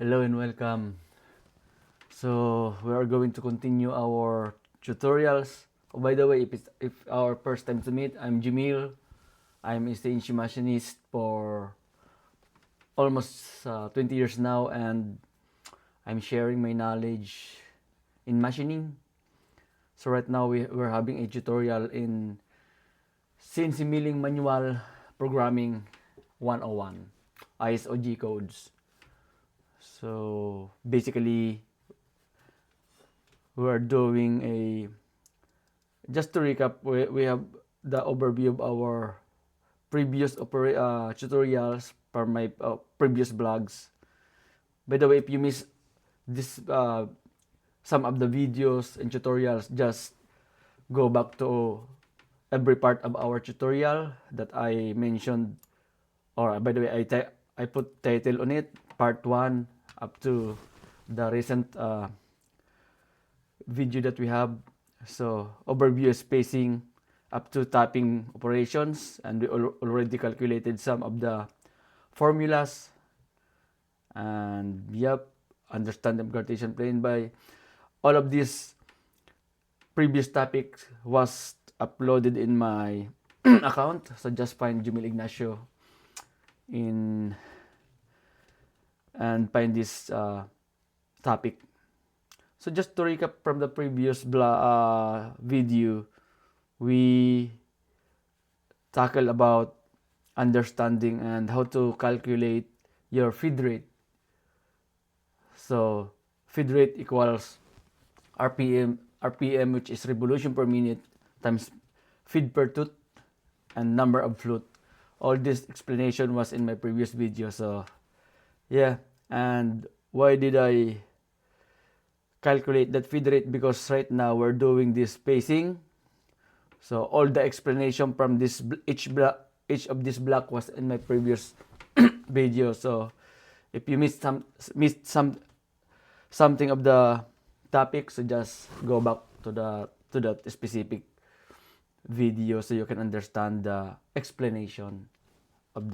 Hello and welcome. So we are going to continue our tutorials. Oh, by the way, if our first time to meet, I'm Jamil. I'm a CNC machinist for almost 20 years now, and I'm sharing my knowledge in machining. So right now we're having a tutorial in CNC milling manual programming 101 ISOG codes. So basically we are doing a, just to recap, we have the overview of our previous tutorials from my previous blogs. By the way, if you miss this some of the videos and tutorials, just go back to every part of our tutorial that I mentioned, or by the way, I put title on it, part 1 up to the recent video that we have. So overview spacing up to tapping operations, and we already calculated some of the formulas, and yep, understand the Cartesian plane. By all of these previous topics was uploaded in my account, so just find Jumil Ignacio in and find this topic. So just to recap from the previous video, we tackle about understanding and how to calculate your feed rate. So feed rate equals RPM, which is revolution per minute, times feed per tooth and number of flute. All this explanation was in my previous video. So yeah, and why did I calculate that feed rate? Because right now we're doing this spacing. So all the explanation from this each of this block was in my previous video. So if you missed something of the topic, so just go back to that specific video so you can understand the explanation of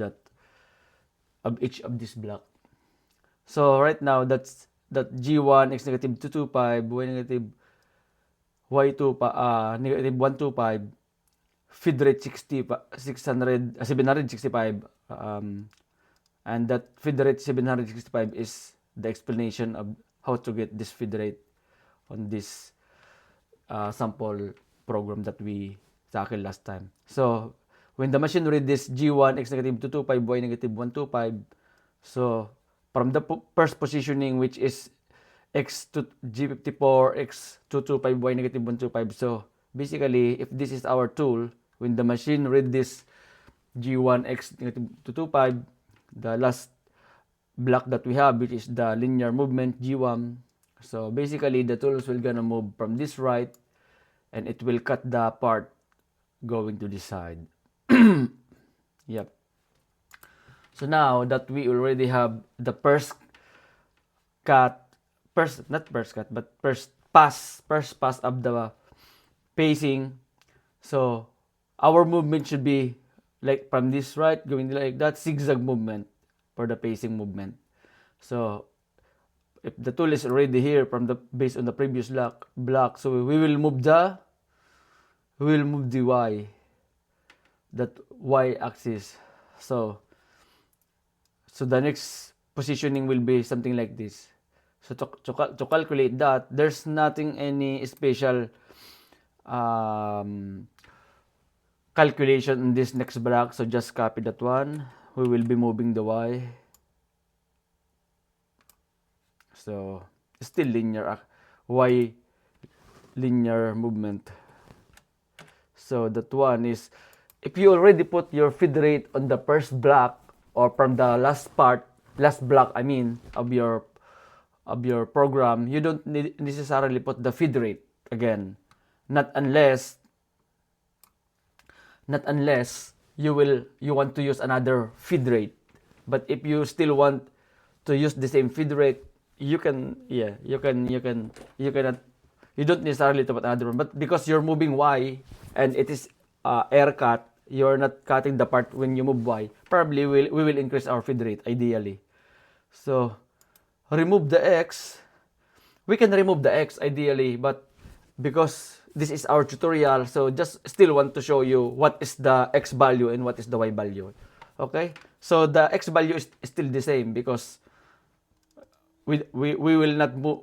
each of this block. So right now that's that G1 x negative 225 y negative y2 negative 125 feed rate 765, and that feed rate 765 is the explanation of how to get this feed rate on this sample program that we tackled last time. So when the machine read this G1 x negative 225 y negative 125, so from the first positioning, which is G54 x 225 y negative 125, so basically if this is our tool, when the machine read this G1 x negative 225, the last block that we have, which is the linear movement G1, so basically the tools will gonna move from this right, and it will cut the part going to this side. Yep. So now that we already have the first pass of the pacing, so our movement should be like from this right going like that, zigzag movement for the pacing movement. So if the tool is already here from the based on the previous block, so we will move the y, that y axis. So the next positioning will be something like this. So to calculate that, there's nothing any special calculation in this next block. So just copy that one. We will be moving the y. So still linear y linear movement. So that one is, if you already put your feed rate on the first block, or from the last block, I mean, of your program, you don't necessarily put the feed rate again, not unless you want to use another feed rate. But if you still want to use the same feed rate, you don't necessarily to put another one. But because you're moving y and it is air cut, you're not cutting the part when you move y, probably we will increase our feed rate ideally. So remove the X, we can remove the X ideally, but because this is our tutorial, so just still want to show you what is the X value and what is the Y value. Okay, so the X value is still the same because we will not move.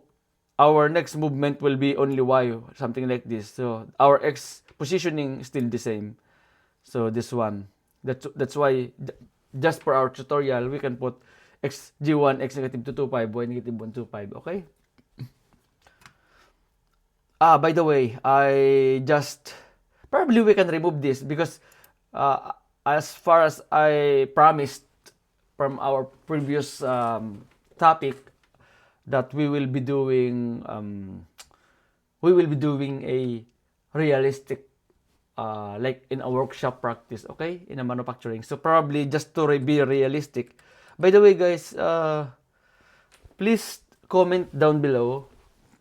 Our next movement will be only Y, something like this. So our X positioning is still the same. So this one, that's why just for our tutorial, we can put X G1, X negative 225, Y negative 125. Okay. By the way, I just probably we can remove this because as far as I promised from our previous topic that we will be doing a realistic like in a workshop practice, okay, in a manufacturing. So probably just to be realistic. By the way, guys, please comment down below.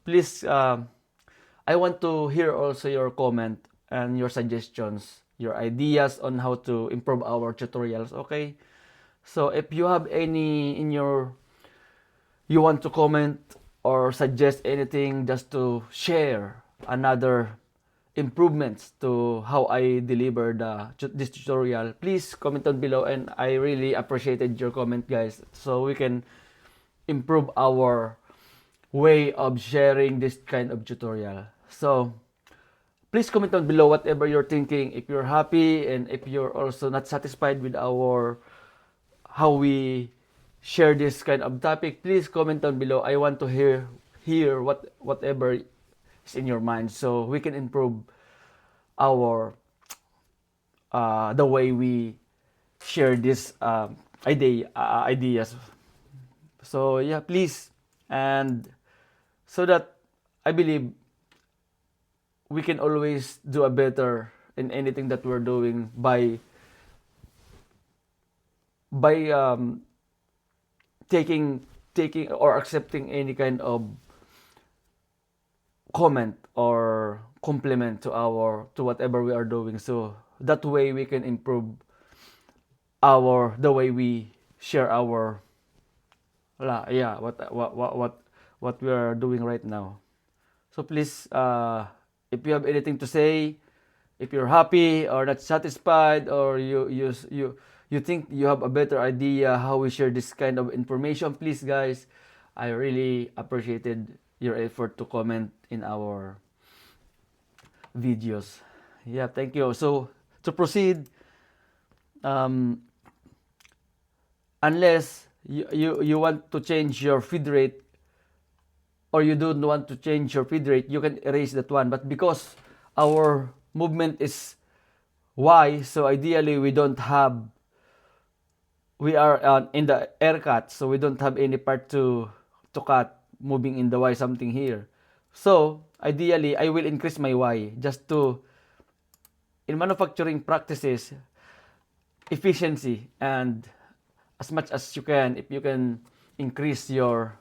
Please, I want to hear also your comment and your suggestions, your ideas on how to improve our tutorials, okay? So if you have any you want to comment or suggest anything just to share another improvements to how I deliver this tutorial, please comment down below, and I really appreciated your comment, guys, so we can improve our way of sharing this kind of tutorial. So please comment down below whatever you're thinking, if you're happy and if you're also not satisfied with our how we share this kind of topic. Please comment down below. I want to hear whatever is in your mind, so we can improve our the way we share this ideas. So yeah, please, and so that I believe we can always do a better in anything that we're doing by taking or accepting any kind of comment or compliment to whatever we are doing, so that way we can improve the way we share our what we are doing right now. So please, if you have anything to say, if you're happy or not satisfied, or you think you have a better idea how we share this kind of information, please, guys, I really appreciated your effort to comment in our videos. Yeah, thank you. So to proceed, unless you want to change your feed rate, or you don't want to change your feed rate, you can erase that one. But because our movement is Y, so ideally we are in the air cut, so we don't have any part to cut moving in the Y something here. So ideally I will increase my Y just to, in manufacturing practices, efficiency, and as much as you can, if you can increase your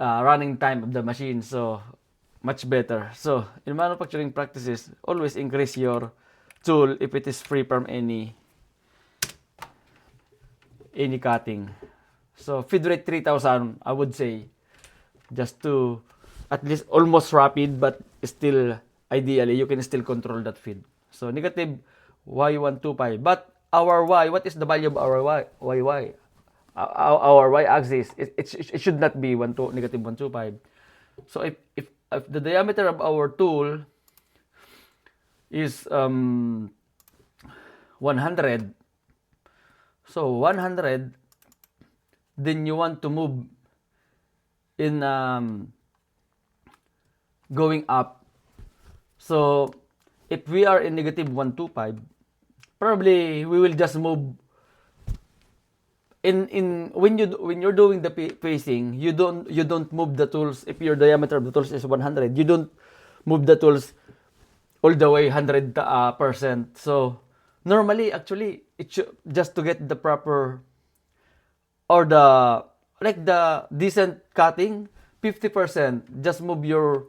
running time of the machine, so much better. So in manufacturing practices, always increase your tool if it is free from any cutting. So feed rate 3000, I would say, just to at least almost rapid, but still ideally you can still control that feed. So negative Y125, but our Y, what is the value of our Y? Our Y axis, it should not be negative 125. So if the diameter of our tool is 100, so 100, then you want to move in going up. So if we are in negative 125, probably we will just move in when you're doing the facing, you don't move the tools. If your diameter of the tools is 100, you don't move the tools all the way 100%. So normally, actually, it should, just to get the proper or the decent cutting, 50%. Just move your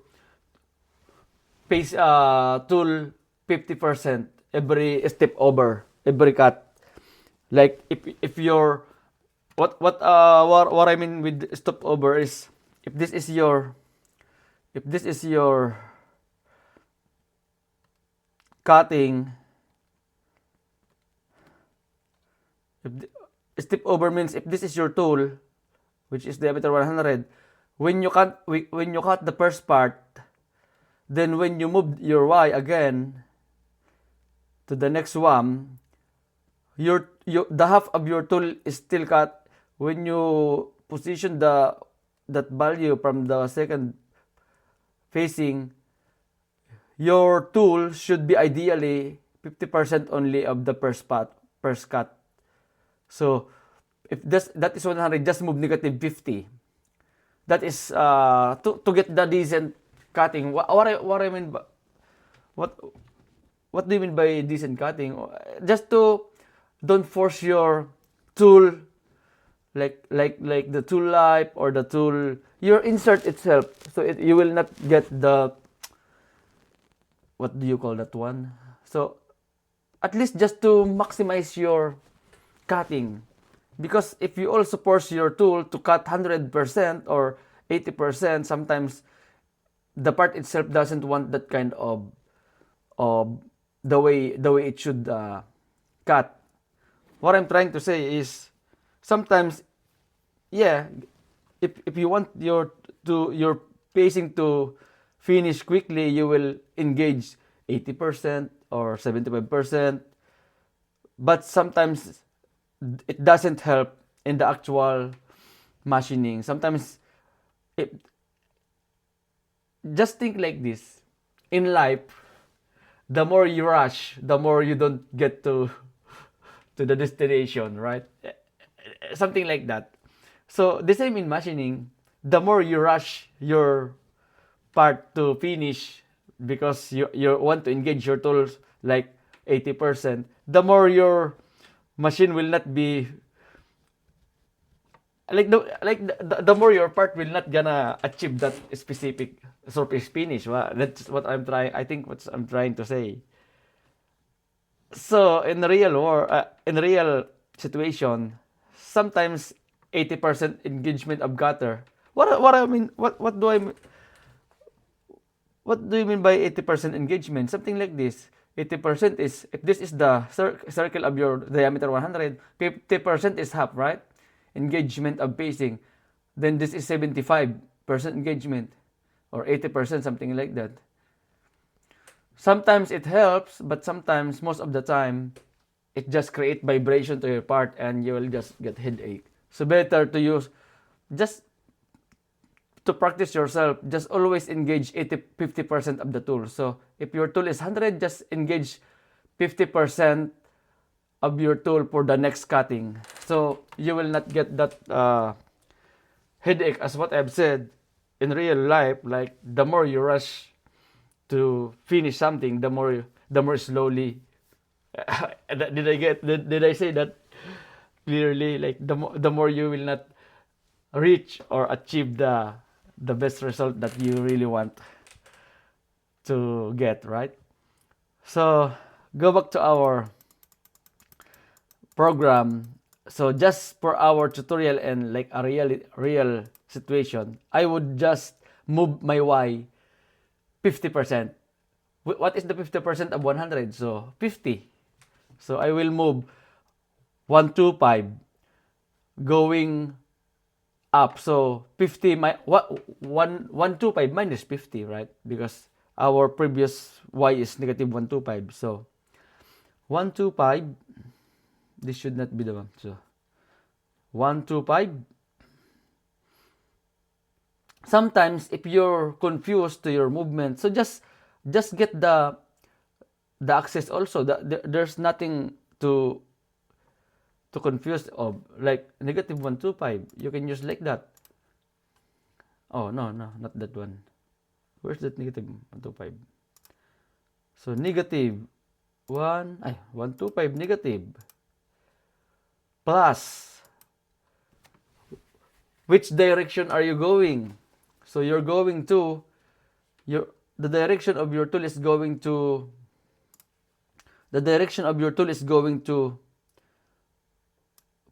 tool 50% every step over, every cut. Like if your what I mean with stopover is if this is your if this is your cutting, if the, step over means if this is your tool, which is diameter 100, when you cut the first part, then when you move your Y again to the next one, the half of your tool is still cut. When you position that value from the second facing, your tool should be ideally 50% only of the first cut. So if that is 100, just move negative 50. That is to get the decent cutting. What I mean by, what what do you mean by decent cutting? Just to don't force your tool like the tool life or the tool your insert itself, so you will not get the, what do you call that one? So at least just to maximize your cutting, because if you also force your tool to cut 100% or 80%, sometimes the part itself doesn't want that kind of the way it should cut. What I'm trying to say is sometimes, yeah, if you want your pacing to finish quickly, you will engage 80% or 75%, but sometimes it doesn't help in the actual machining. Sometimes it, just think like this, in life, the more you rush, the more you don't get to the destination, right? Something like that. So the same in machining, the more you rush your part to finish because you want to engage your tools like 80%, the more your machine will not be the more your part will not gonna achieve that specific surface finish. Well, that's what I'm trying. I think what I'm trying to say. So in real situation, sometimes 80% engagement of gutter. What I mean? What do you mean by 80% engagement? Something like this. 80% is, if this is the circle of your diameter 100, 50% is half, right? Engagement of pacing. Then this is 75% engagement or 80%, something like that. Sometimes it helps, but sometimes, most of the time, it just create vibration to your part and you will just get headache. So better to use, just to practice yourself, just always engage 50% of the tool. So if your tool is 100, just engage 50% of your tool for the next cutting. So you will not get that headache, as what I've said in real life. Like the more you rush to finish something, the more slowly. Did I say that clearly? Like the more you will not reach or achieve the best result that you really want to get, right? So go back to our program. So just for our tutorial and like a real situation, I would just move my Y 50%. What is the 50% of 100? So 50. So I will move 125 going up. So 50 125 minus 50, right? Because our previous Y is negative 125. So 125, this should not be the one. So 125. Sometimes if you're confused to your movement, so just get the axis also. There's nothing to confuse of, like negative 125. You can use like that. Oh no, not that one. Where's that negative 125? So negative 125 negative plus, which direction are you going? So you're going to the direction of your tool is going to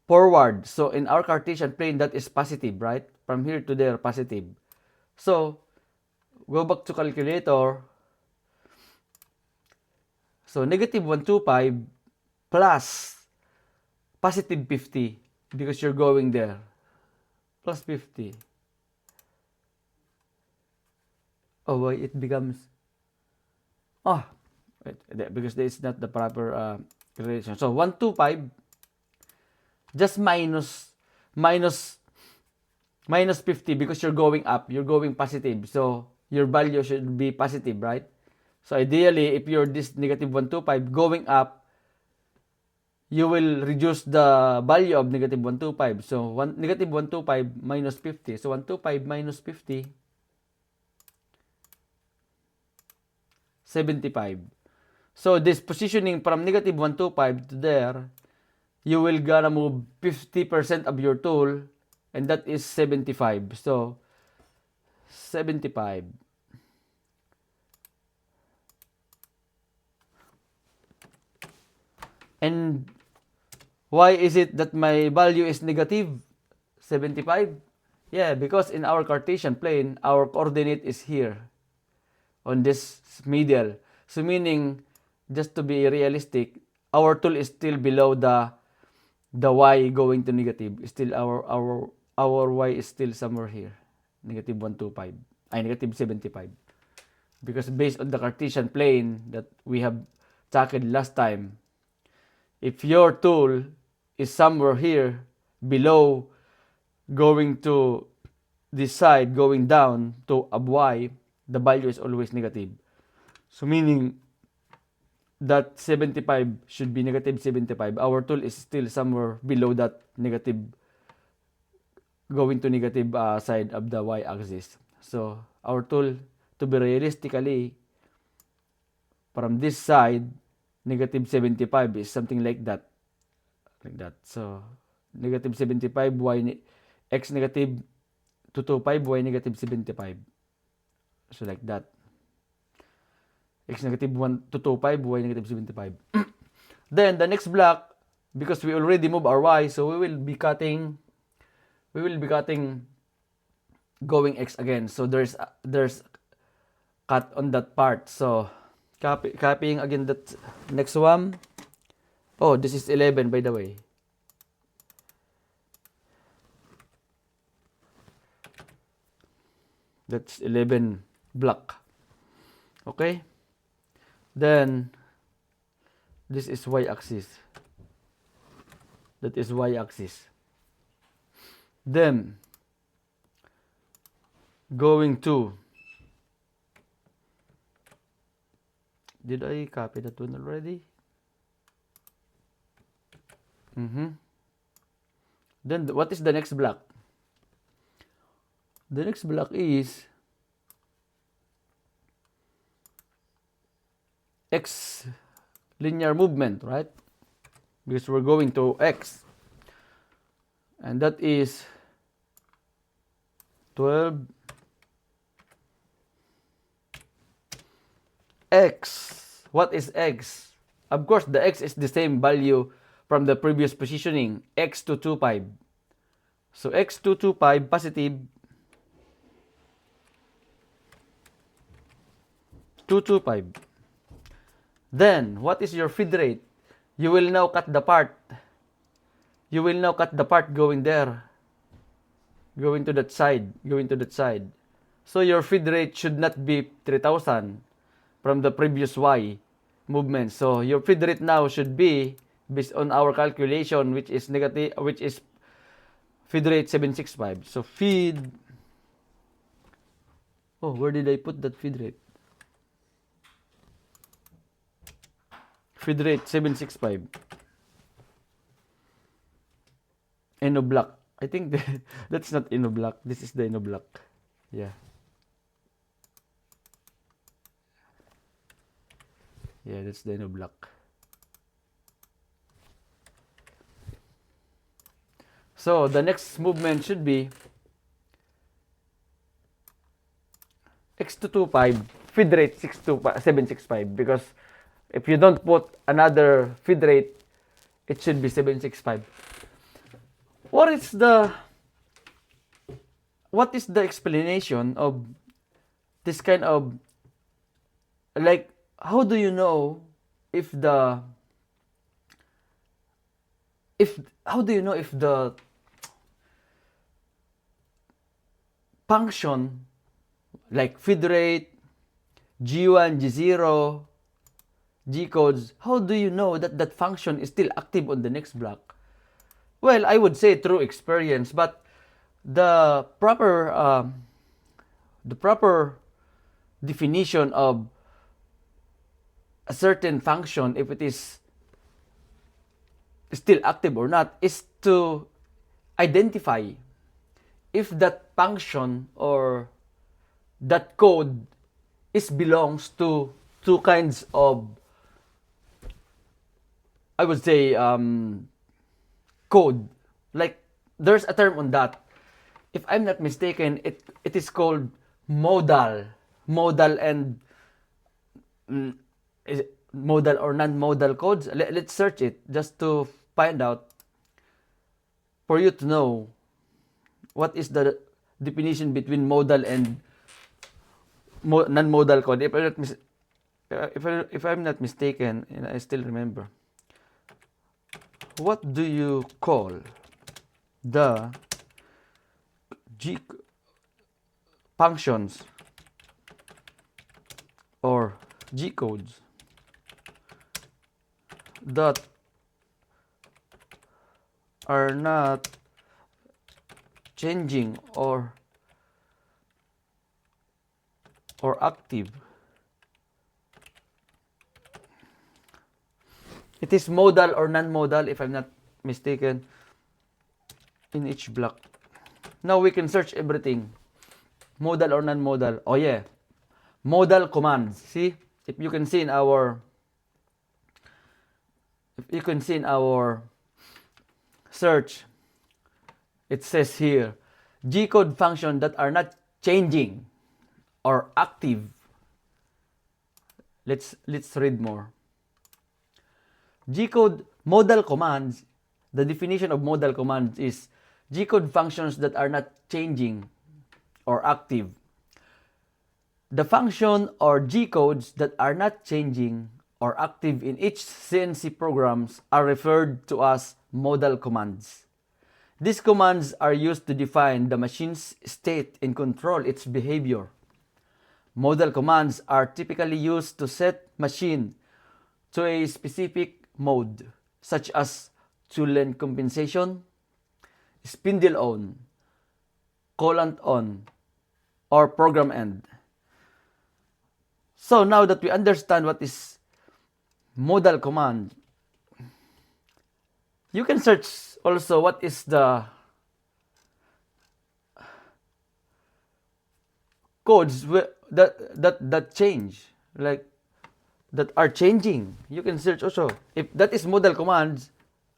forward. So in our Cartesian plane, that is positive, right? From here to there, positive. So go back to calculator. So negative 125 plus positive 50 because you're going there. Plus 50. Oh, why it becomes... Oh, because this is not the proper relation. So 125 just minus 50 because you're going up, you're going positive. So your value should be positive, right? So ideally, if you're this negative 125 going up, you will reduce the value of negative 125. So negative 125 minus 50. So 125 minus 50, 75. So this positioning from negative 125 to there, you will gonna move 50% of your tool, and that is 75. So 75. And why is it that my value is negative 75? Yeah, because in our Cartesian plane, our coordinate is here on this middle. So meaning, just to be realistic, our tool is still below the y going to negative. Still our y is still somewhere here. Negative 125. Negative 75. Because based on the Cartesian plane that we have tackled last time, if your tool is somewhere here below, going to this side, going down to y, the value is always negative. So meaning that 75 should be negative 75. Our tool is still somewhere below that negative, going to negative side of the y-axis. So our tool, to be realistically, from this side, negative 75 is something like that. So negative 75, x negative 225, y negative 75. So like that. X negative 225, y negative 75. Then the next block, because we already move our y, so we will be cutting going x again. So there's cut on that part. So copying again that next one. Oh, this is 11, by the way. That's 11 block. Okay? Then this is y-axis. That is y-axis. Then going to... Did I copy that one already? Then what is the next block? The next block is x linear movement, right? Because we're going to x. And that is 12 x. What is x? Of course, the x is the same value from the previous positioning, x225. So x225 positive 225. Then, what is your feed rate? You will now cut the part. You will now cut the part going there. Going to that side. Going to that side. So your feed rate should not be 3,000 from the previous y movement. So your feed rate now should be, based on our calculation, which is feed rate 765. So feed... Oh, where did I put that feed rate? Feed rate 765. Eno block. I think that's not Eno block. This is the Eno block. Yeah. Yeah, that's the Eno block. So the next movement should be x225 feed rate 765, because if you don't put another feed rate, it should be 765. what is the explanation of this kind of, like, how do you know if the function like feed rate, G1, G0, G codes, how do you know that that function is still active on the next block? Well, I would say through experience, but the proper definition of a certain function, if it is still active or not, is to identify if that function or that code belongs to two kinds of, I would say, code. Like, there's a term on that. If I'm not mistaken, it is called modal. Modal and is it modal or non-modal codes? Let's search it just to find out, for you to know what is the definition between modal and non-modal code. If I'm not mistaken, and I still remember, what do you call the G functions or G codes that are not changing or active? It is modal or non-modal, if I'm not mistaken, in each block. Now we can search everything. Modal or non-modal. Oh yeah. Modal commands. See? If you can see in our search, it says here, G-code functions that are not changing or active. Let's read more. G-code modal commands, the definition of modal commands is G-code functions that are not changing or active. The function or G-codes that are not changing or active in each CNC programs are referred to as modal commands. These commands are used to define the machine's state and control its behavior. Modal commands are typically used to set machine to a specific mode, such as tool-length compensation, spindle on, coolant on, or program end. So now that we understand what is modal command, you can search also what is the codes that change, like that are changing. You can search also. If that is modal commands,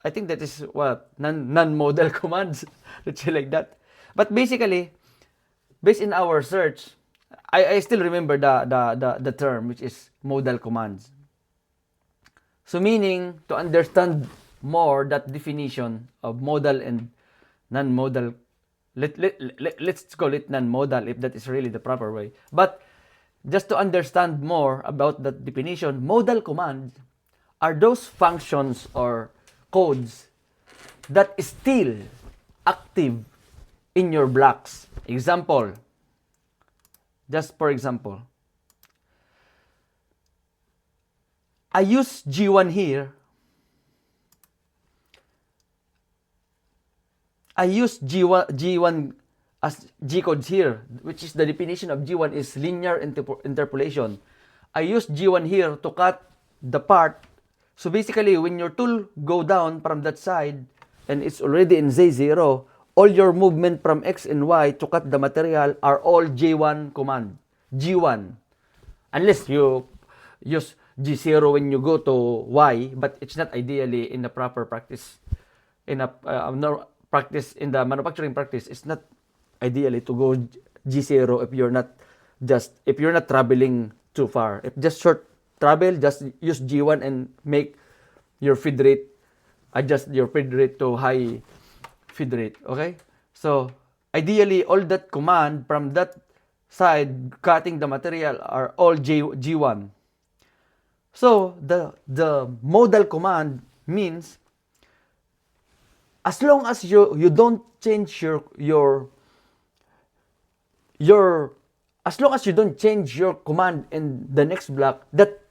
I think that is what non-modal commands. Let's say like that. But basically, based in our search, I still remember the term, which is modal commands. So meaning, to understand more that definition of modal and non-modal, let's call it non-modal if that is really the proper way. But just to understand more about that definition, modal commands are those functions or codes that is still active in your blocks. Example, just for example, I use G1 here. I use G1 as G codes here, which is the definition of G1 is linear interpolation. I use G1 here to cut the part. So basically, when your tool go down from that side and it's already in Z0, all your movement from X and Y to cut the material are all G1 command. G1. Unless you use G0 when you go to Y, but it's not ideally in the proper practice. In a practice, in the manufacturing practice, it's not ideally to go G0 if you're not traveling too far. If just short travel, just use G1 and make your feed rate, adjust your feed rate to high feed rate. Okay? So, ideally, all that command from that side cutting the material are all G1. So, the modal command means as long as you don't change your as long as you don't change your command in the next block, that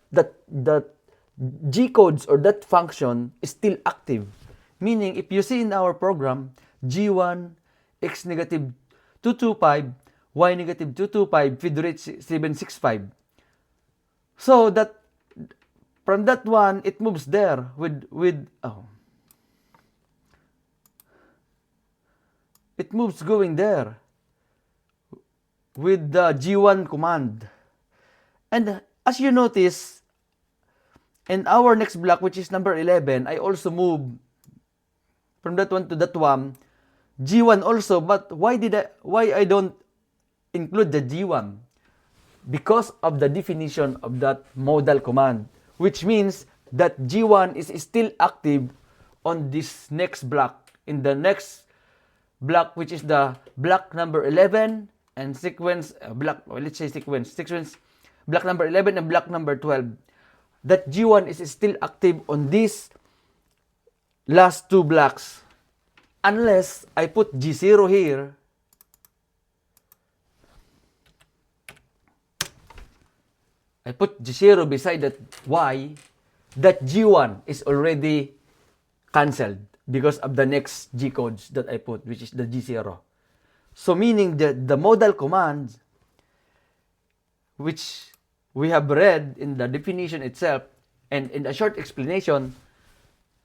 G codes or that function is still active. Meaning, if you see in our program, G1, X negative 225, Y negative 225, feed rate 765. So that from that one, it moves there it moves going there with the G1 command. And as you notice, in our next block, which is number 11, I also move from that one to that one, G1 also, but why I don't include the G1? Because of the definition of that modal command, which means that G1 is still active on this next block. In the next block, which is the block number 11 and sequence block number 11 and block number 12, that G1 is still active on these last two blocks, unless I put G0 here. I put G0 beside that Y, that G1 is already cancelled because of the next G codes that I put, which is the G0. So meaning that the modal commands, which we have read in the definition itself and in a short explanation,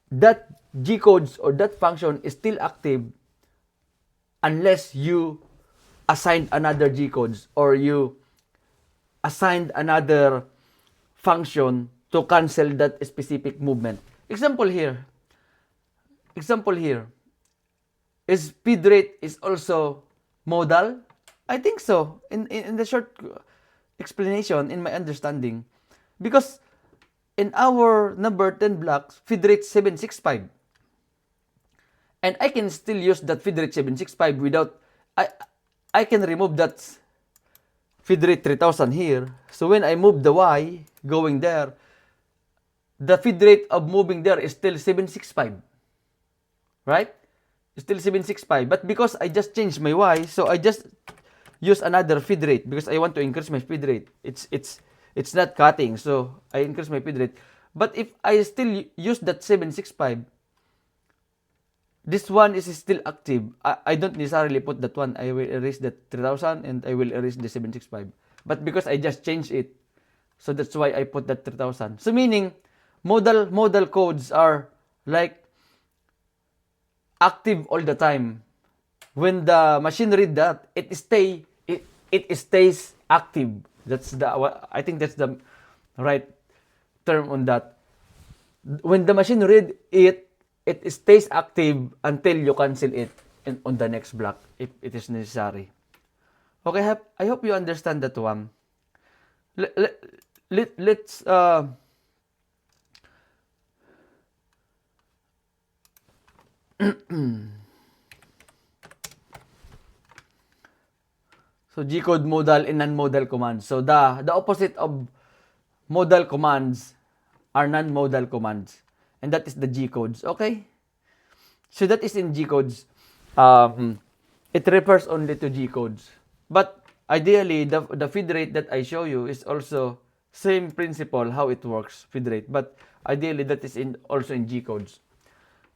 that G codes or that function is still active unless you assigned another G codes or you assigned another function to cancel that specific movement. Example here. Is feed rate is also modal? I think so. In the short explanation, in my understanding, because in our number 10 blocks, feed rate 765, and I can still use that feed rate 765 without I can remove that feed rate 3000 here. So when I move the Y going there, the feed rate of moving there is still 765. Right? Still 765. But because I just changed my Y, so I just use another feed rate because I want to increase my feed rate. It's not cutting, so I increase my feed rate. But if I still use that 765, this one is still active. I don't necessarily put that one. I will erase that 3000 and I will erase the 765. But because I just changed it, so that's why I put that 3000. So meaning, modal codes are like active all the time. When the machine read that, it stays active. I think that's the right term on that. When the machine read it, it stays active until you cancel it on the next block if it is necessary. Okay, I hope you understand that one. Let's so G-code modal and non-modal commands. So the opposite of modal commands are non-modal commands. And that is the G-codes. Okay? So that is in G-codes. It refers only to G-codes. But ideally, the feed rate that I show you is also same principle how it works, feed rate. But ideally, that is also in G-codes.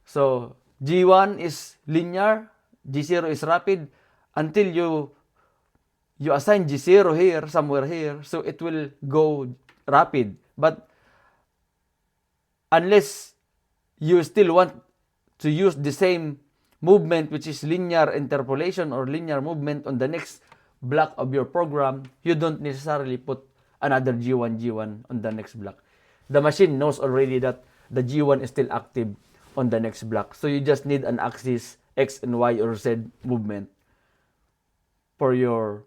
So G1 is linear, G0 is rapid, until you assign G0 here, somewhere here, so it will go rapid. But unless you still want to use the same movement, which is linear interpolation or linear movement on the next block of your program, you don't necessarily put another G1 on the next block. The machine knows already that the G1 is still active on the next block. So you just need an axis X and Y or Z movement for your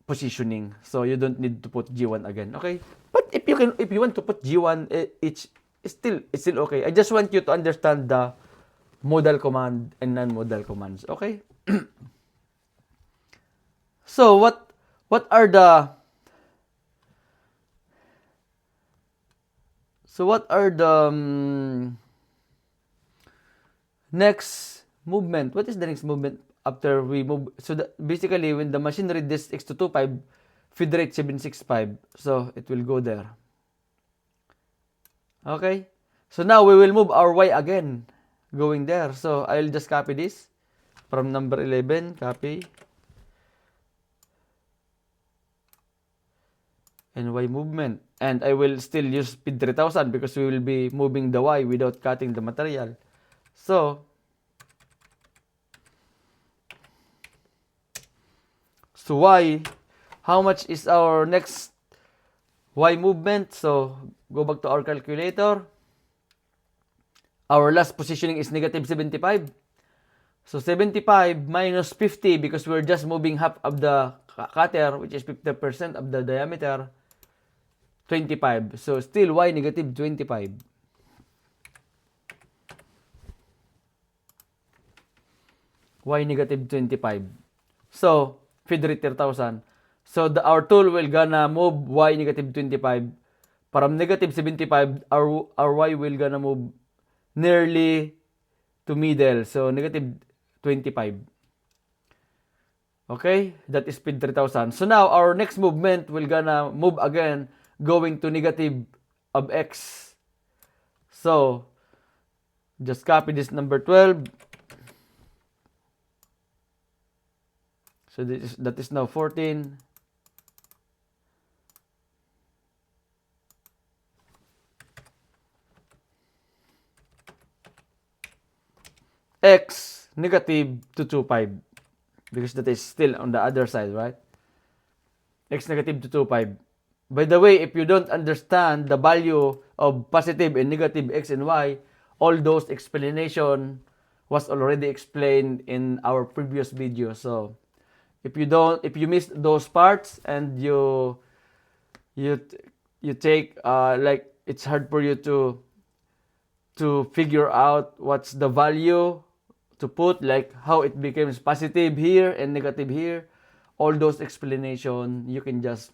positioning. So you don't need to put G1 again. Okay? But if you want to put G1, it's still okay. I just want you to understand the modal command and non-modal commands. Okay? So what are the next movement? What is the next movement after we move? So basically, when the machine read this x225, feed rate 765, so it will go there. Okay? So now we will move our y again, going there. So I'll just copy this from number 11, copy. And y movement. And I will still use speed 3000 because we will be moving the y without cutting the material. So y, how much is our next y movement? So go back to our calculator. Our last positioning is negative 75. So 75 minus 50 because we're just moving half of the cutter, which is 50% of the diameter, 25. So still y negative 25. Y negative 25. So feed rate 3000. So our tool will gonna move y negative 25. From negative 75, our y will gonna move nearly to middle. So negative 25. Okay, that is speed 3000. So now our next movement will gonna move again, going to negative of x. So just copy this number 12. So that is now 14. X negative 225 because that is still on the other side, right? X negative 225. By the way, if you don't understand the value of positive and negative x and y, all those explanation was already explained in our previous video. So if you missed those parts and you take like it's hard for you to figure out what's the value to put, like how it becomes positive here and negative here, all those explanation you can just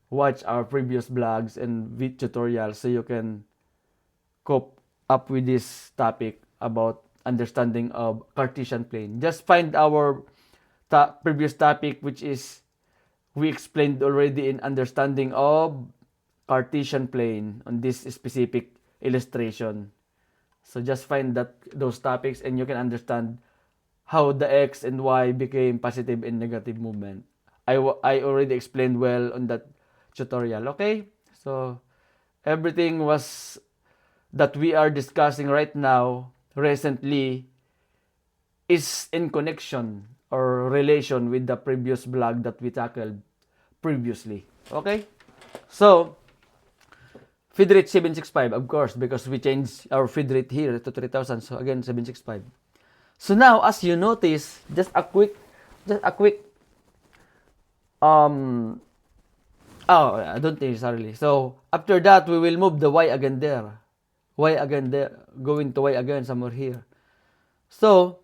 watch our previous blogs and tutorials so you can cope up with this topic about understanding of Cartesian plane. Just find our previous topic, which is we explained already in understanding of Cartesian plane on this specific illustration. So just find those topics and you can understand how the x and y became positive and negative movement. I already explained well on that tutorial. Okay, so everything was that we are discussing right now recently is in connection or relation with the previous blog that we tackled previously. Okay, so feed rate 765, of course, because we changed our feed rate here to 3000. So again, 765. So now, as you notice, just a quick, oh, I don't think necessarily. So after that, we will move the y again there. Y again there, going to y again somewhere here. So,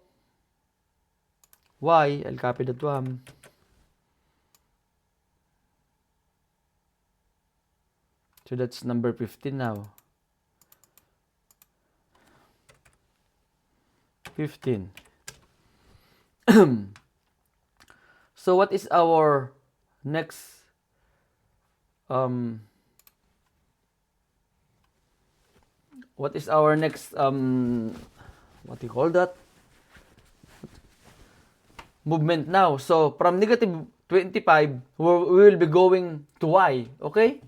y, I'll copy that one. So that's number 15 now. 15. So what is our next what do you call that, movement now? So from negative 25 we will be going to y. Okay,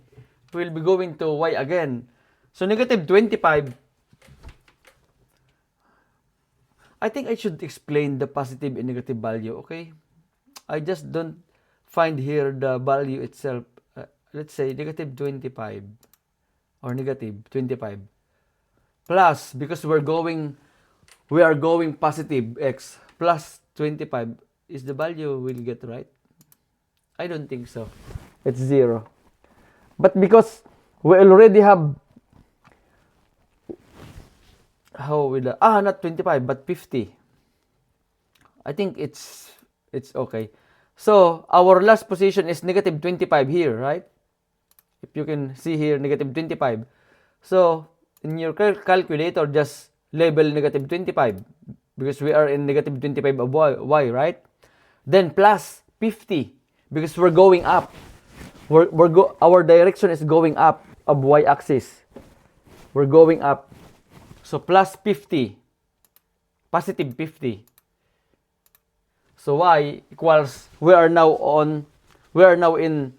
we will be going to y again. So negative 25, I think I should explain the positive and negative value. Okay, I just don't find here the value itself. Let's say negative 25 or negative 25 plus, because we are going positive x plus 25, is the value we'll get right? I don't think so. It's 0. But because we already have how will not 25 but 50. I think it's okay. So our last position is negative 25 here, right? If you can see here, negative 25. So in your calculator, just label negative 25 because we are in negative 25 of y, right? Then plus 50 because we're going up. Our direction is going up of y-axis. We're going up. So plus 50, positive 50. So y equals, we are now in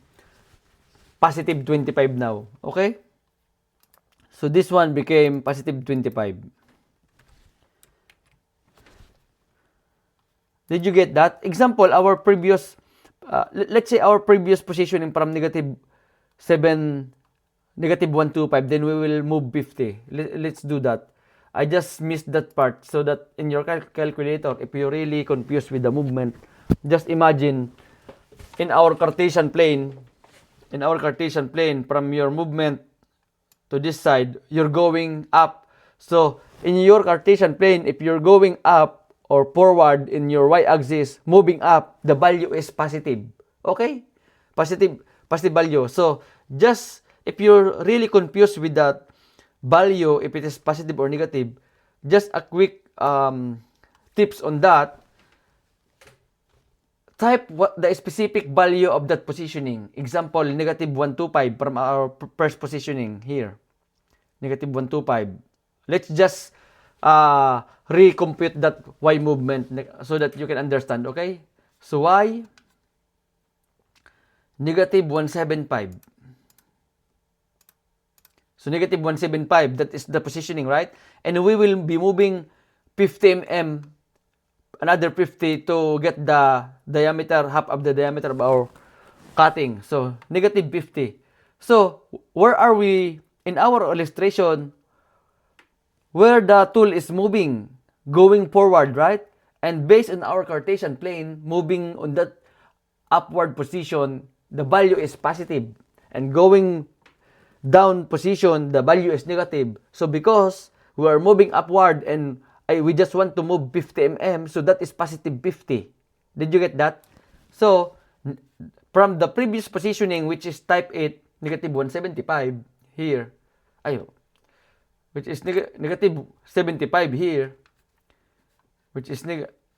positive 25 now. Okay? So this one became positive 25. Did you get that? Example, our previous, let's say our previous positioning from negative 7, negative 125, then we will move 50. Let's do that. I just missed that part, so that in your calculator, if you're really confused with the movement, just imagine in our Cartesian plane, from your movement to this side, you're going up. So in your Cartesian plane, if you're going up or forward in your y-axis, moving up, the value is positive. Okay? Positive value. So just if you're really confused with that value, if it is positive or negative, just a quick tips on that. Type what the specific value of that positioning. Example, negative 125 from our first positioning here. Negative 125. Let's just recompute that y movement so that you can understand, okay? So y, negative 175. So negative 175, that is the positioning, right? And we will be moving 50 mm, another 50 to get the diameter, half of the diameter of our cutting. So negative 50. So where are we in our illustration? Where the tool is moving, going forward, right? And based on our Cartesian plane, moving on that upward position, the value is positive. And going down position, the value is negative. So because we are moving upward and we just want to move 50 mm, so that is positive 50. Did you get that? So from the previous positioning, which is type 8, negative 175 here, which is negative 75 here, which is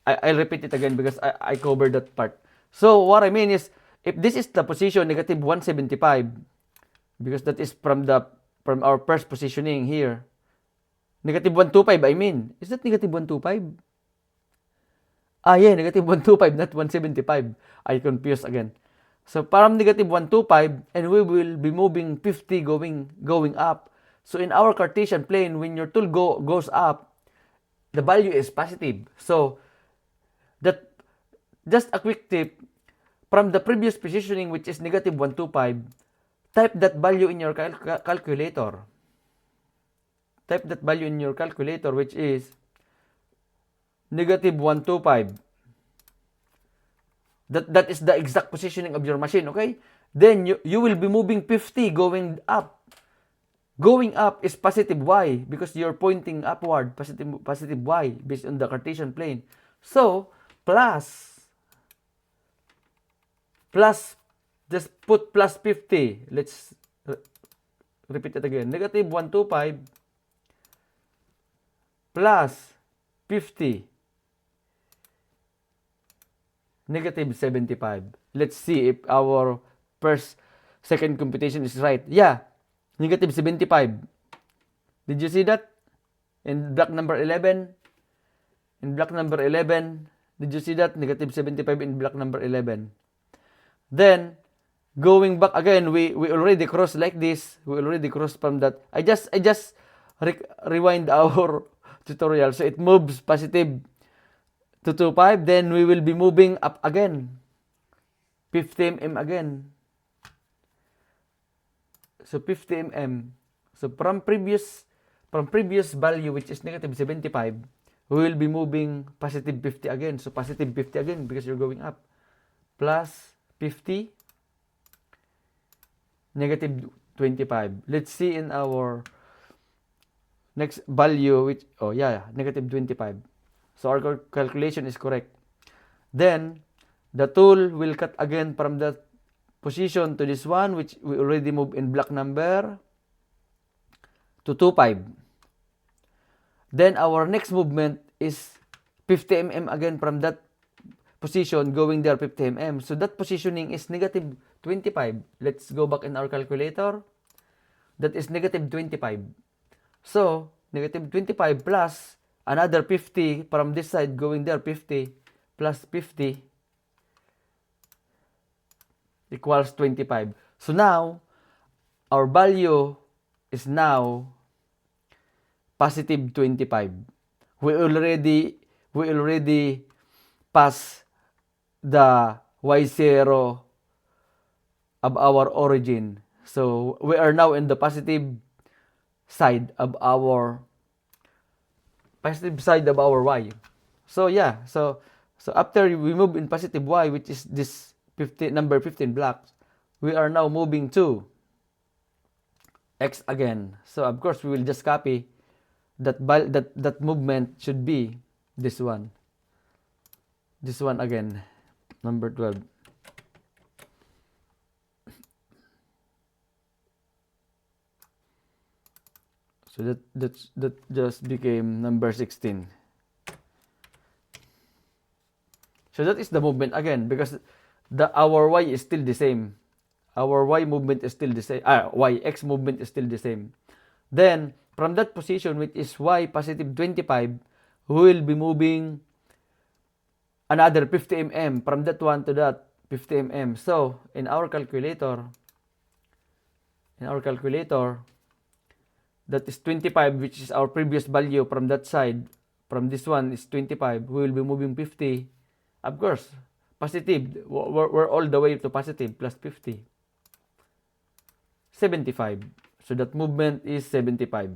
I'll repeat it again because I covered that part. So what I mean is, if this is the position negative 175, because that is from our first positioning here, negative 125, I mean, is that negative 125? Yeah, negative 125, not 175. I confused again. So from negative 125, and we will be moving 50 going up. So in our Cartesian plane, when your tool goes up, the value is positive. So that, just a quick tip, from the previous positioning, which is negative 125, type that value in your calculator. Type that value in your calculator, which is negative 125. That is the exact positioning of your machine, okay? Then you will be moving 50 going up. Going up is positive y because you're pointing upward, positive y based on the Cartesian plane. So plus, just put plus 50. Let's repeat it again. Negative 125 plus 50, negative 75. Let's see if our second computation is right. Yeah, negative 75. Did you see that? In block number 11. In block number 11, did you see that? Negative 75 in block number 11. Then, going back again, we already crossed like this. We already crossed from that. I just rewind our tutorial. So it moves positive 225. Then we will be moving up again. 50 mm again. So 50 mm. So from previous value, which is negative 75, we will be moving positive 50 again. So positive 50 again because you're going up. Plus 50, negative 25. Let's see in our next value, which, oh yeah, negative 25. So our calculation is correct. Then, the tool will cut again from that position to this one, which we already moved in block number, to 25. Then, our next movement is 50 mm again from that position, going there 50 mm. So, that positioning is negative 25. Let's go back in our calculator. That is negative 25. So, negative 25 plus another 50 from this side going there, 50 plus 50 equals 25. So now, our value is now positive 25. We already passed the y0 of our origin. So we are now in the positive side of our y. So yeah, so after we move in positive y, which is this number 15 blocks, we are now moving to x again. So of course we will just copy that movement should be this one. This one again, number 12. So that just became number 16. So that is the movement again, because our y is still the same. Our y movement is still the same. X movement is still the same. Then, from that position, which is y positive 25, we will be moving another 50 mm from that one to that 50 mm. So, in our calculator, that is 25, which is our previous value from that side. From this one is 25. We will be moving 50. Of course, positive. We're all the way to positive, plus 50. 75. So that movement is 75.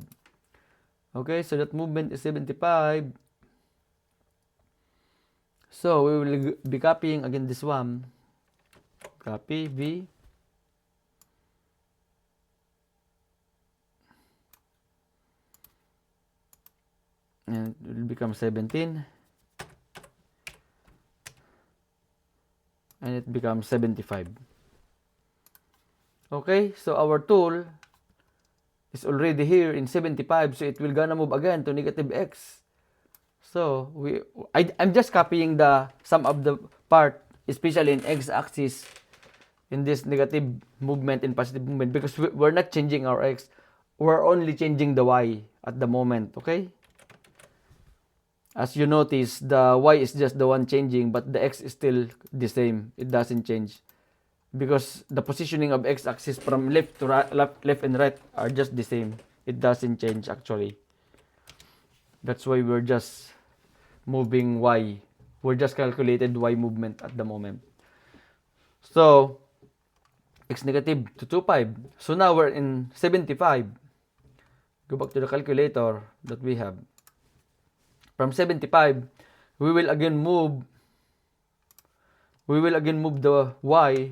Okay, so that movement is 75. So we will be copying again this one. Copy V. And it will become 17. And it becomes 75. Okay, so our tool is already here in 75, so it will gonna move again to negative x. So I'm just copying the sum of the part, especially in x-axis, in this negative movement and positive movement, because we're not changing our x, we're only changing the y at the moment. Okay, as you notice, the y is just the one changing, but the x is still the same. It doesn't change, because the positioning of x-axis from left to right, left and right are just the same. It doesn't change actually. That's why we're just moving y. We're just calculated y movement at the moment. So, x negative to 25. So now we're in 75. Go back to the calculator that we have. From 75, we will again move the y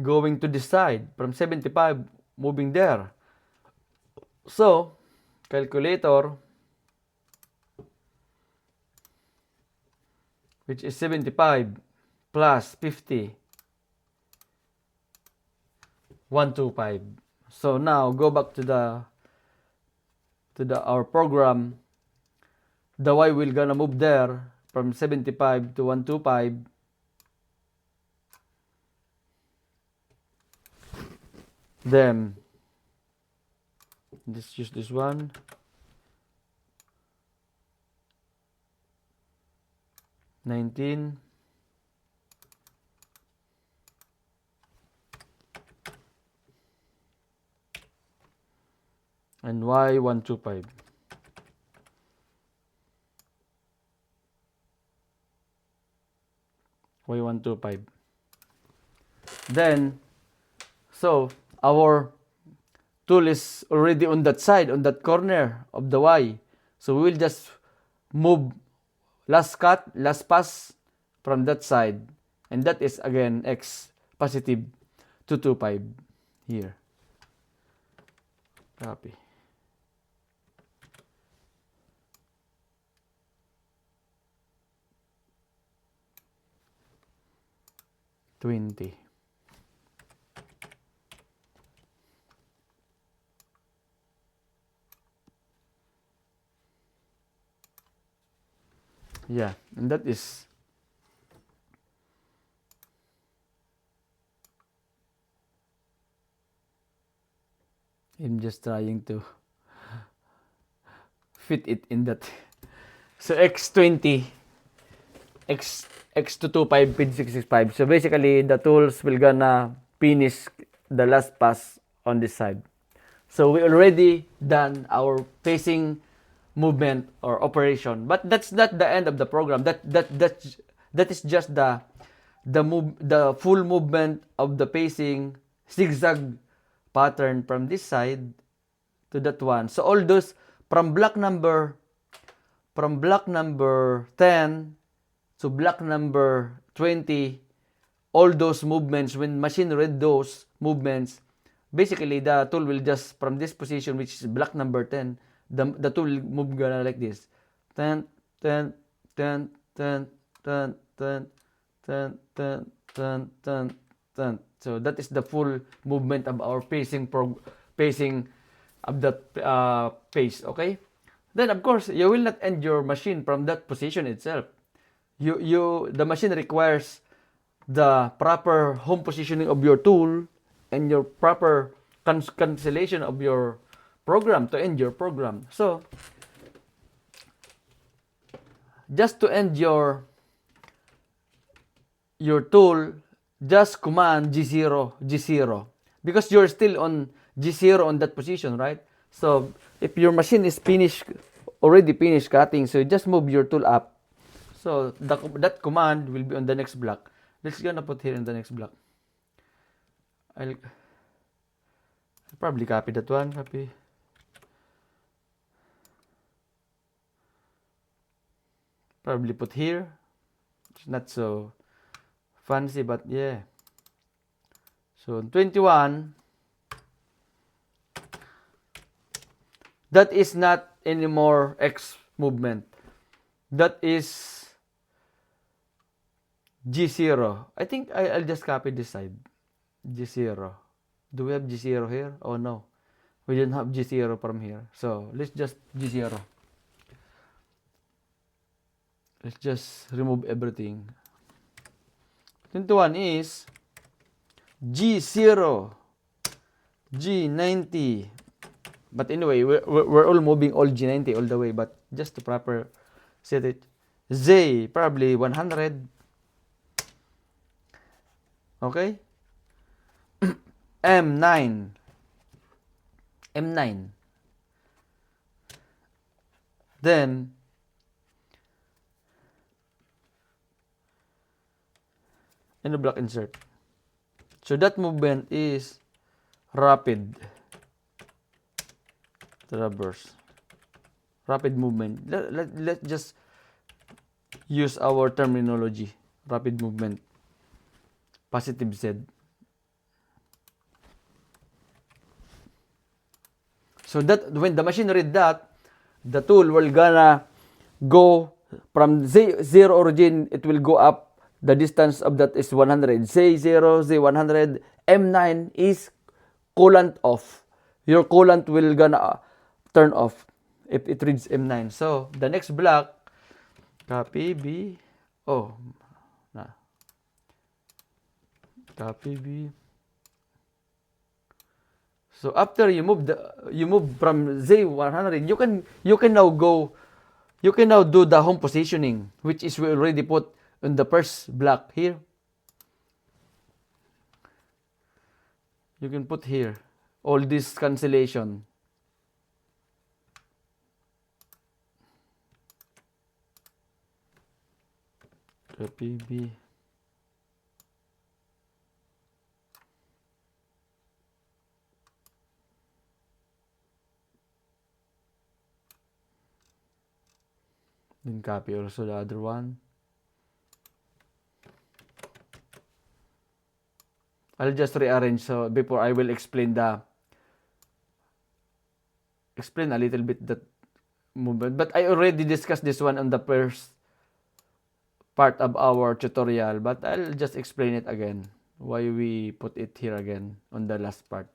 going to this side. From 75, moving there. So, calculator, which is 75 plus 50, 125. So now go back to our program. The y will gonna move there from 75 to 125. Then let's use this one. $19. And y125. y125. Then, so our tool is already on that side, on that corner of the y. So we will just move last pass from that side, and that is again x positive 225 here. Copy. $20. Yeah, and that is I'm just trying to fit it in that. So X20, X225, pin 665. So basically, the tools will gonna finish the last pass on this side. So we already done our pacing movement or operation, but that's not the end of the program. That is just the full movement of the pacing zigzag pattern from this side to that one. So all those from block number 10 to block number 20, all those movements, when machine read those movements, basically the tool will just from this position, which is block number 10, the tool will move gonna like this. 10, 10, 10, 10, 10, 10, 10, 10, 10, 10, 10. So that is the full movement of our pacing of that pace, okay? Then of course, you will not end your machine from that position itself. The machine requires the proper home positioning of your tool and your proper cancellation of your program to end your program. So, just to end your tool, just command G0, G0. Because you're still on G0 on that position, right? So, if your machine is already finished cutting, so you just move your tool up. So, that command will be on the next block. Let's gonna put here in the next block. I'll probably copy that one. Copy. Probably put here. It's not so fancy, but yeah. So 21, that is not anymore X movement. That is G0. I think I'll just copy this side. G0. Do we have G0 here? Oh no. We don't have G0 from here. So let's just G0. Let's just remove everything. 21 is G0, G90. But anyway, we're all moving all G90 all the way. But just to proper set it. Z, probably 100. Okay? M9. M9. Then, in the block insert. So that movement is rapid traverse. Rapid movement. Let's just use our terminology. Rapid movement. Positive Z. So that when the machine read that, the tool will gonna go from Z0 origin, it will go up. The distance of that is 100. Z0, Z100, M9 is coolant off. Your coolant will gonna turn off if it reads M9. So the next block, copy B. Oh, nah. Copy B. So after you move from Z100, you can now do the home positioning, which is we already put in the first block here. You can put here all this cancellation. Copy B. Then copy also the other one. I'll just rearrange so before I will explain explain a little bit that movement. But I already discussed this one on the first part of our tutorial, but I'll just explain it again. Why we put it here again on the last part.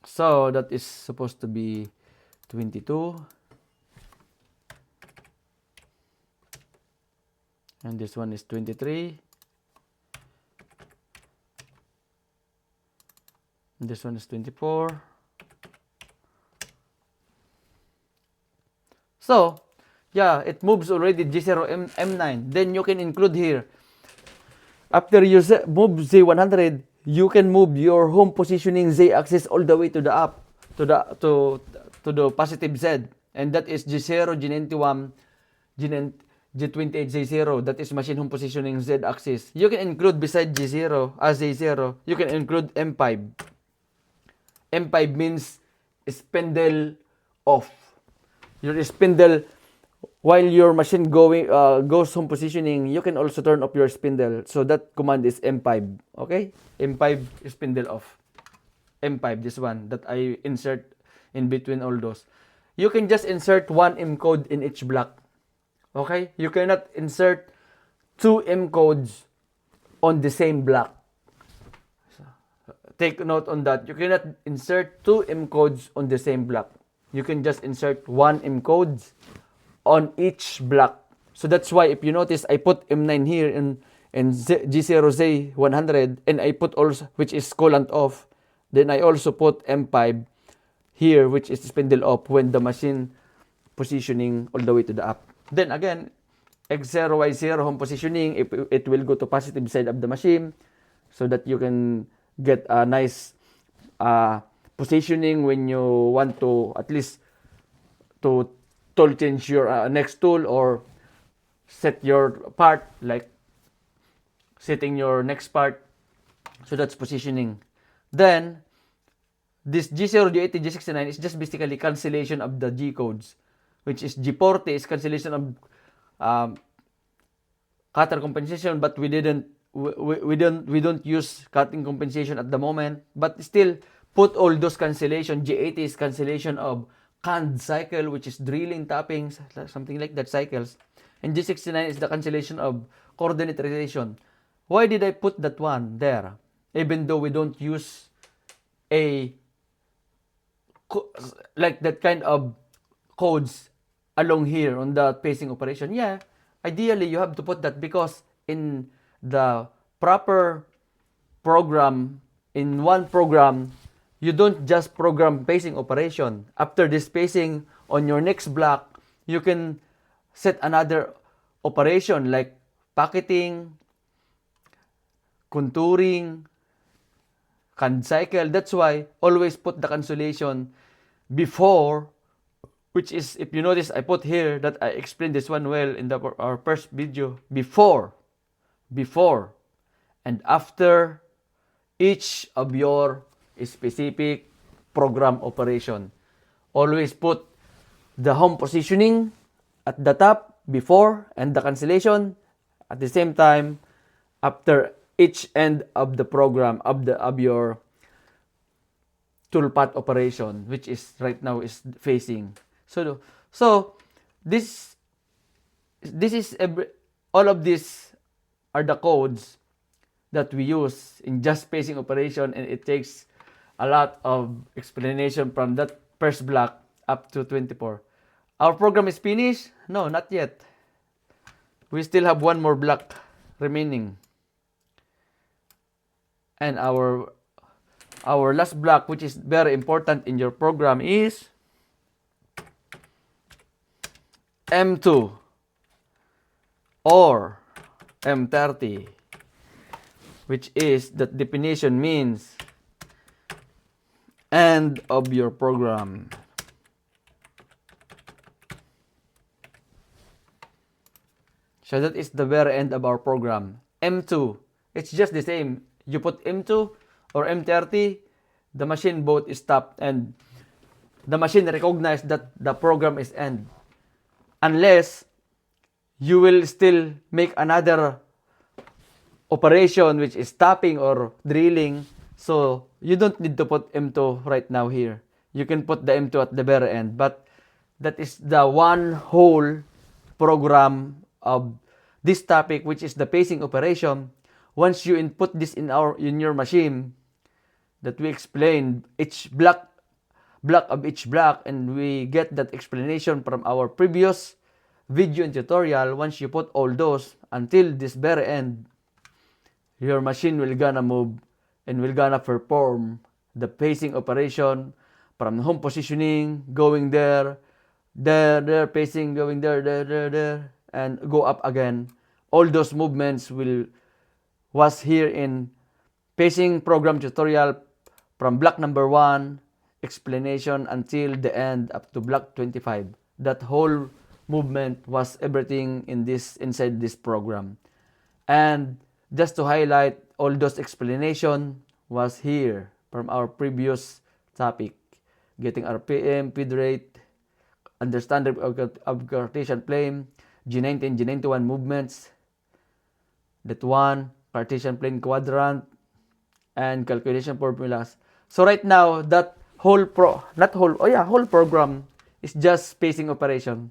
So that is supposed to be 22. And this one is 23. And this one is 24. So, yeah, it moves already G0 M9. Then you can include here. After you move Z100, you can move your home positioning Z axis all the way to the up, to the positive Z. And that is G0, G91, G28, Z0. That is machine home positioning Z axis. You can include beside G0 as Z0, you can include M5. M5 means spindle off. Your spindle, while your machine goes home positioning, you can also turn off your spindle. So that command is M5. Okay? M5 spindle off. M5, this one that I insert in between all those. You can just insert one M code in each block. Okay? You cannot insert two M codes on the same block. Take note on that. You cannot insert two M codes on the same block. You can just insert one M codes on each block. So that's why if you notice, I put M9 here in G0Z100, and I put also, which is coolant off. Then I also put M5 here, which is spindle off when the machine positioning all the way to the up. Then again, X0, Y0 home positioning, it will go to positive side of the machine so that you can get a nice positioning when you want to at least to tool change your next tool or set your part, like setting your next part. So that's positioning. Then this G0, G80, G69 is just basically cancellation of the G codes, which is G40 is cancellation of cutter compensation, but we don't use cutting compensation at the moment, but still put all those cancellation. G80 is cancellation of canned cycle, which is drilling, tapping, something like that, cycles. And G69 is the cancellation of coordinate relation. Why did I put that one there? Even though we don't use like that kind of codes along here on the pacing operation. Yeah, ideally you have to put that because in the proper program, in one program, you don't just program pacing operation. After this pacing on your next block, you can set another operation like packeting, contouring, canned cycle. That's why always put the cancellation before, which is, if you notice, I put here that I explained this one well in our first video. Before and after each of your specific program operation. Always put the home positioning at the top before and the cancellation at the same time after each end of the program of your toolpath operation, which is right now is facing. So this is all of these are the codes that we use in just pacing operation, and it takes a lot of explanation from that first block up to 24. Our program is finished? No, not yet. We still have one more block remaining. And our last block, which is very important in your program, is M2 or M30, which is that definition means end of your program. So that is the very end of our program. M2, it's just the same. You put M2 or M30, the machine both is stopped and the machine recognizes that the program is end. Unless you will still make another operation, which is tapping or drilling. So you don't need to put M2 right now here. You can put the M2 at the very end, but that is the one whole program of this topic, which is the pacing operation. Once you input this in your machine, that we explain each block of each block, and we get that explanation from our previous video and tutorial. Once you put all those until this very end, your machine will gonna move and will gonna perform the pacing operation from home positioning, going there, pacing, going there, and go up again. All those movements was here in pacing program tutorial from block number 1, explanation until the end up to block 25. That whole movement was everything inside this program. And just to highlight, all those explanation was here from our previous topic. Getting RPM, feed rate, understanding of Cartesian plane, G90 and G91 movements, that one, Cartesian plane quadrant, and calculation formulas. So right now, that whole program is just pacing operation.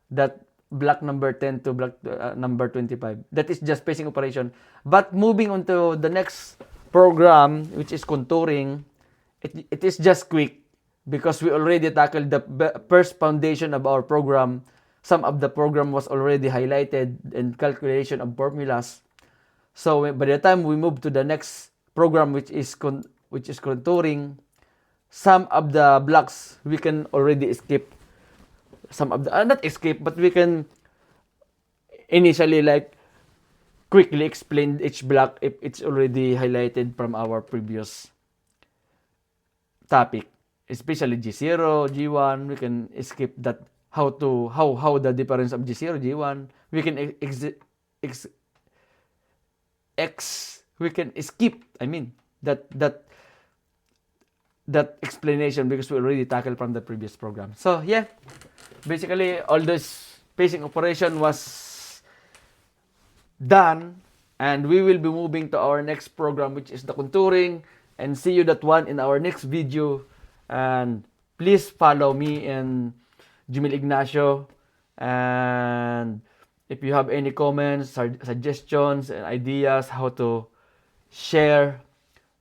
That block number 10 to block number 25. That is just pacing operation. But moving on to the next program, which is contouring, it is just quick because we already tackled the first foundation of our program. Some of the program was already highlighted in calculation of formulas. So by the time we move to the next program, which is contouring, some of the blocks we can already skip. Some of the not escape, but we can initially quickly explain each block if it's already highlighted from our previous topic, especially G0, G1. We can skip that, how the difference of G0, G1. We can we can skip, that explanation because we already tackled from the previous program. So yeah, basically all this pacing operation was done, and we will be moving to our next program, which is the contouring, and see you that one in our next video. And please follow me and Jimil Ignacio, and if you have any comments, suggestions, and ideas how to share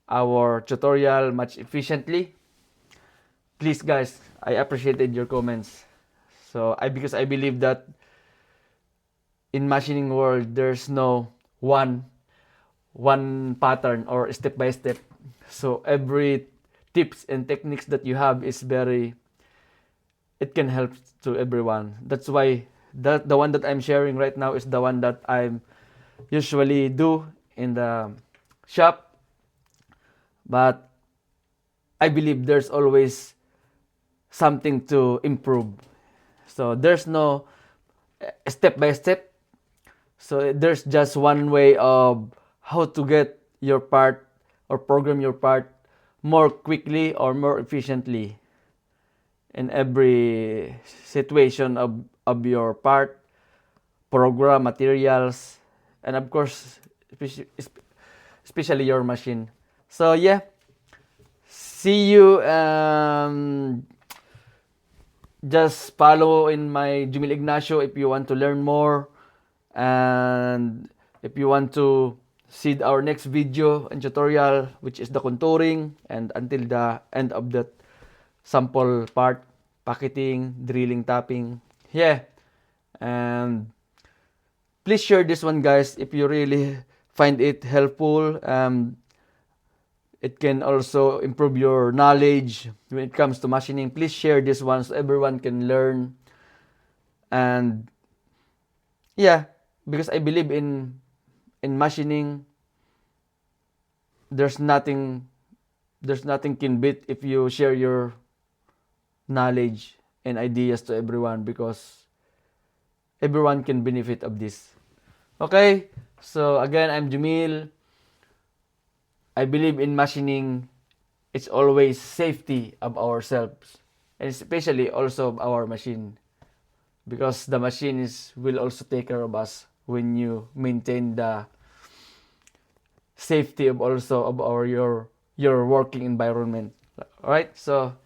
our tutorial much efficiently, please guys, I appreciated your comments. So because I believe that in machining world there's no one pattern or step by step. So every tips and techniques that you have is it can help to everyone. That's why the one that I'm sharing right now is the one that I usually do in the shop. But I believe there's always something to improve. So there's no step by step. So there's just one way of how to get your part or program your part more quickly or more efficiently in every situation of your part, program, materials, and of course, especially your machine. So yeah, see you. Just follow in my Jimil Ignacio if you want to learn more, and if you want to see our next video and tutorial, which is the contouring, and until the end of that sample part, packeting, drilling, tapping. Yeah, and please share this one, guys, if you really find it helpful. It can also improve your knowledge when it comes to machining. Please share this one so everyone can learn. And yeah, because I believe in machining, there's nothing can beat if you share your knowledge and ideas to everyone, because everyone can benefit of this. Okay, so again, I'm Jamil. I believe in machining, it's always safety of ourselves, and especially also of our machine, because the machine will also take care of us when you maintain the safety of also of your working environment. All right, so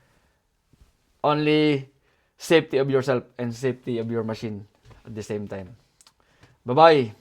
only safety of yourself and safety of your machine at the same time. Bye bye.